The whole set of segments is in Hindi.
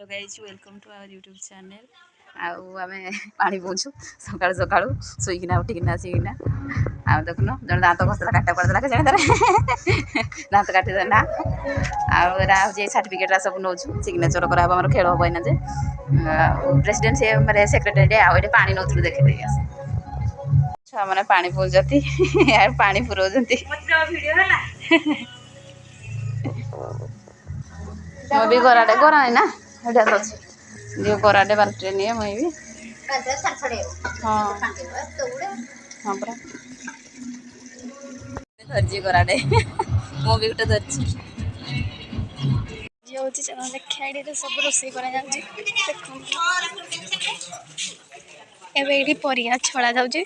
Guys welcome to our YouTube channel. आम पानी बोचु सका सका शुईकिना उठिकिना आसिकिना आ देखुन जन दात घसला काटा पड़देला के जाने दात काटिदेना आरा हूँ सर्टिफिकेट सब नौ सिग्नेचर कराब आम खेल हम एना जे प्रेसिडेंट सी मारे सेक्रेटरी आए पानी नौ देखी छुआ मैंने पानी पोलती पानी पुराउंट मैं भी गराडे गरानी ना जो गराडे बाल्टी निए मुई भी हाँ हाँ परा धरजी गराडे मु भी गोटे धरजी देखिए सब रोषे कर परिया छड़ा जाऊँगी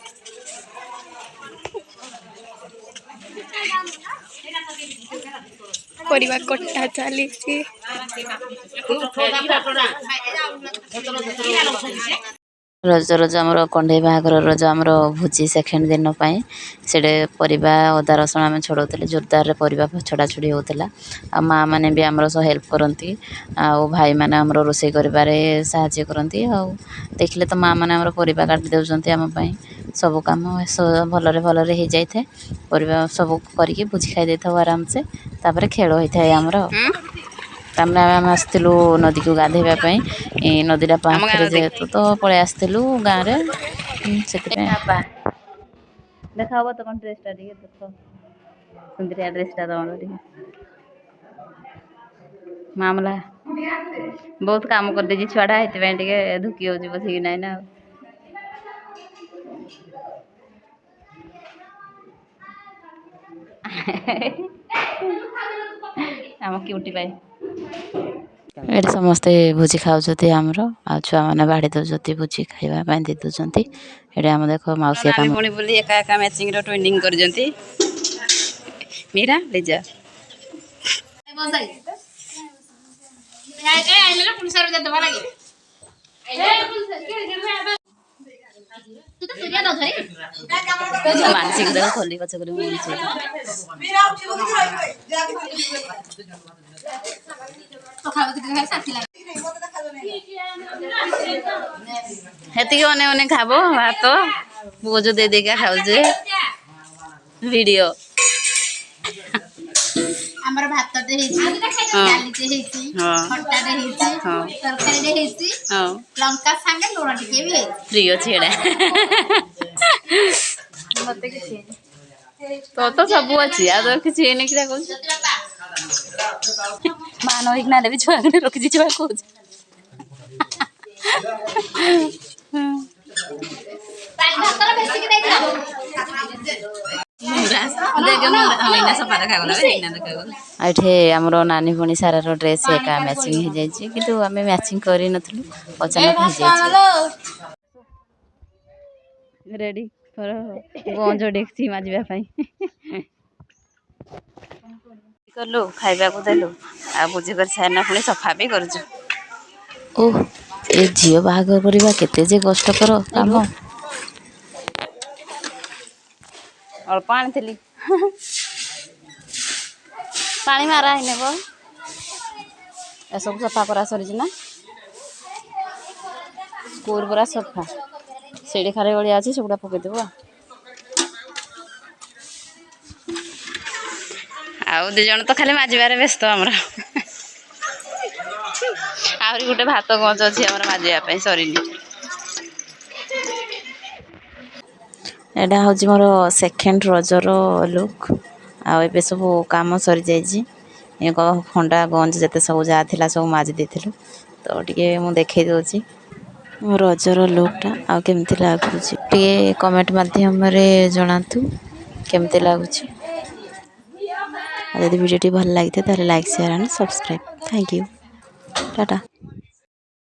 परिवा कटा चली रज रज आमर कंढे बाहागर रज आमर भोजी सेकेंड दिन से परिवा अदा रसुण आम छड़ाऊे जोरदार परिवा छड़ा छुड़ी होता आ माँ मैंने भी आमर सब हेल्प करती आ भाई मैंने आमर रोषे कर साहाय्य करती आ देखिले तो माँ मैंने आमर परिवा काटी दौरान आमपाई सब कम भलरे भलरे हो जाए परिवा सब करके भोजी खाई था आराम से तापर खेल होता है आमर तामने आम आसलु नदी को गाधेवाई नदीटा पाखे जेहेतु तो पलि आसलु गाँव से देखा हम तुम ड्रेसटा देख सुंदरिया ड्रेसटा तुम मामला बहुत काम कर दे छुआटा से धुकी हो बसिक ना ना आम क्यूटी पाई ये समस्ते भोजी खाऊँ आमर आ छुआ मैंने बाढ़ी दौरान भोजी खावाई दे दौरान ये आम देख मौसी पुणी बोली एका एका मैचिंग ट्विनिंग कर मीरा लिजा मानसिक देख खोली पछ हेती अने अने खाब भात बोझ दे देगा खाऊे वीडियो हमर भातटे हेछि डालीटे हेछि खट्टाटे हेछि तरकारीटे हेछि लंका संगे लूण टिके भी फ्री अछि एडा मते किछि तो सब अछि आ तो किछि एने किरा कहू मान होइक ना लेबी छुआ के रखि छुआ कहू भातर बेसी कि देखला ये आमर नानी भणी सारार ड्रेस एका मैचिंग हो जाए कि आम मैचिंग कर अचानक हो रेडी गंज डेक्ची माजापी कलु खाइबा देलु आ बुझी कर सारना पुणी सफा भी कर ओह ए झील बाहागर करवा केते जे कष्टकर काम अल्प आनी पानी मारा है नेब ए सब सफा करा सरी ना स्कूल पूरा सफा सीढ़ी खाली गलिया अच्छी सेगुड़ा पकईदेव आउ दीज तो खाली माजबार व्यस्त आमर आहरी गोटे भात गंज अच्छी आम माजापी सरीनी एटा हूँ मोर सेकेंड रजर लुक आबे सब कम सरी जाइए खंडा गंज जिते सब जहाँ सब माजी देलु तो टे मुझे देखी दूसरी मो रजर लुकटा आमती लगुच टे कमेंट मध्यम जनातु केमती लगुच वीडियो भल लगी तो like share and subscribe thank you Tata.